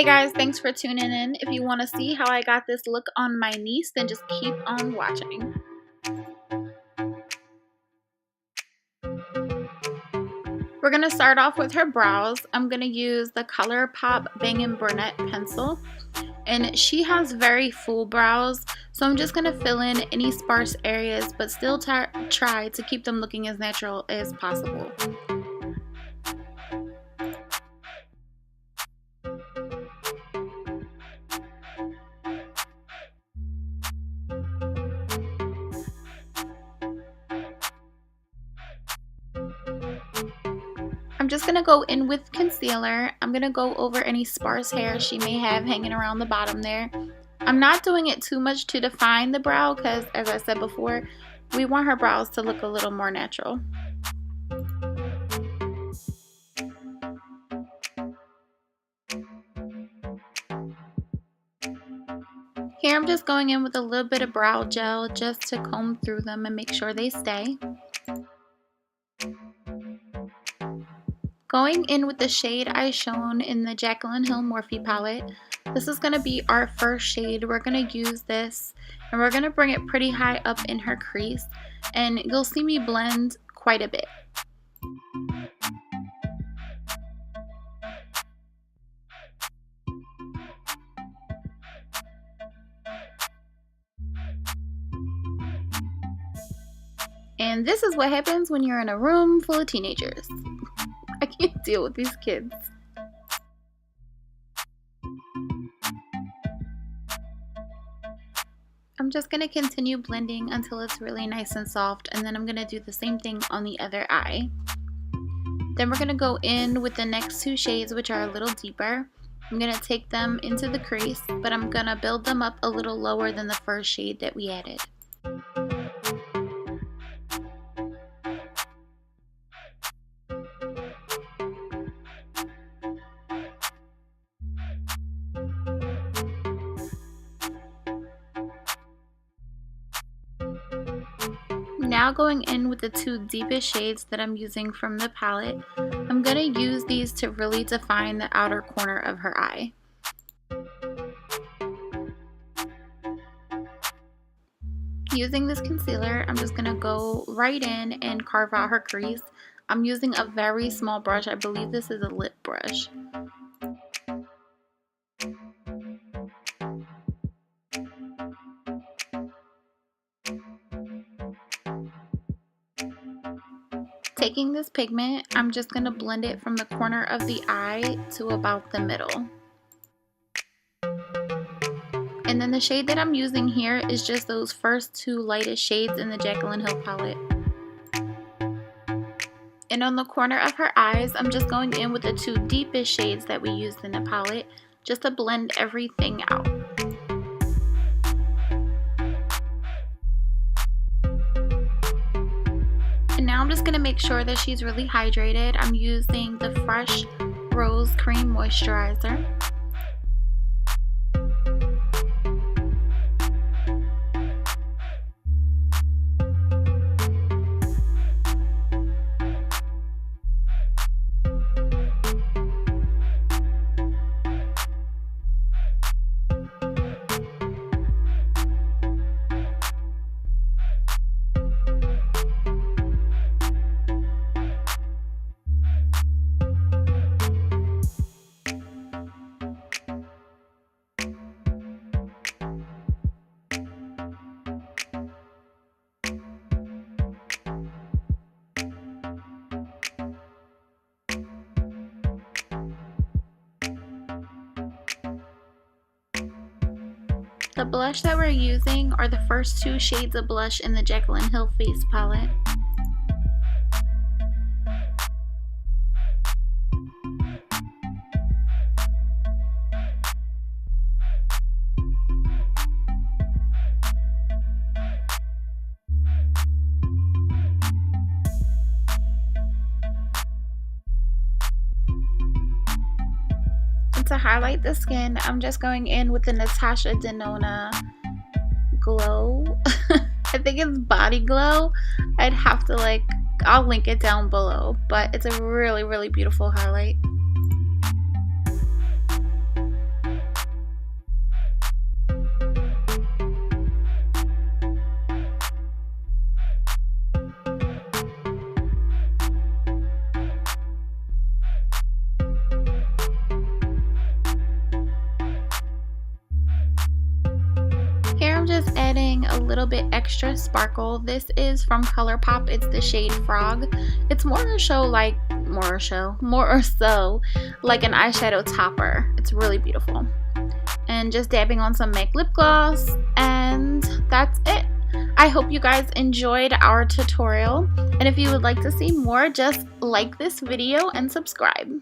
Hey guys, thanks for tuning in. If you want to see how I got this look on my niece, then just keep on watching. We're going to start off with her brows. I'm going to use the Colourpop Bangin' Brunette pencil. And she has very full brows, so I'm just going to fill in any sparse areas, but still try to keep them looking as natural as possible. I'm just going to go in with concealer. I'm going to go over any sparse hair she may have hanging around the bottom there. I'm not doing it too much to define the brow because, as I said before, we want her brows to look a little more natural. Here I'm just going in with a little bit of brow gel just to comb through them and make sure they stay. Going in with the shade I shown in the Jaclyn Morphe palette. This is going to be our first shade. We're going to use this and we're going to bring it pretty high up in her crease, and you'll see me blend quite a bit. And this is what happens when you're in a room full of teenagers. I can't deal with these kids. I'm just going to continue blending until it's really nice and soft, and then I'm going to do the same thing on the other eye. Then we're going to go in with the next two shades, which are a little deeper. I'm going to take them into the crease, but I'm going to build them up a little lower than the first shade that we added. Now going in with the two deepest shades that I'm using from the palette, I'm going to use these to really define the outer corner of her eye. Using this concealer, I'm just going to go right in and carve out her crease. I'm using a very small brush. I believe this is a lip brush. Taking this pigment, I'm just going to blend it from the corner of the eye to about the middle. And then the shade that I'm using here is just those first two lightest shades in the Jaclyn palette. And on the corner of her eyes, I'm just going in with the two deepest shades that we used in the palette, just to blend everything out. And now I'm just going to make sure that she's really hydrated. I'm using the Fresh Rose Cream Moisturizer. The blush that we're using are the first two shades of blush in the Jaclyn Face palette. To highlight the skin, I'm just going in with the Natasha Denona Glow. I think it's Body Glow. I'd have to I'll link it down below, but it's a really, really beautiful highlight. adding a little bit extra sparkle. This is from Colourpop. It's the shade Frog. It's more or so like an eyeshadow topper. It's really beautiful. And just dabbing on some MAC lip gloss, and that's it. I hope you guys enjoyed our tutorial, and if you would like to see more, just like this video and subscribe.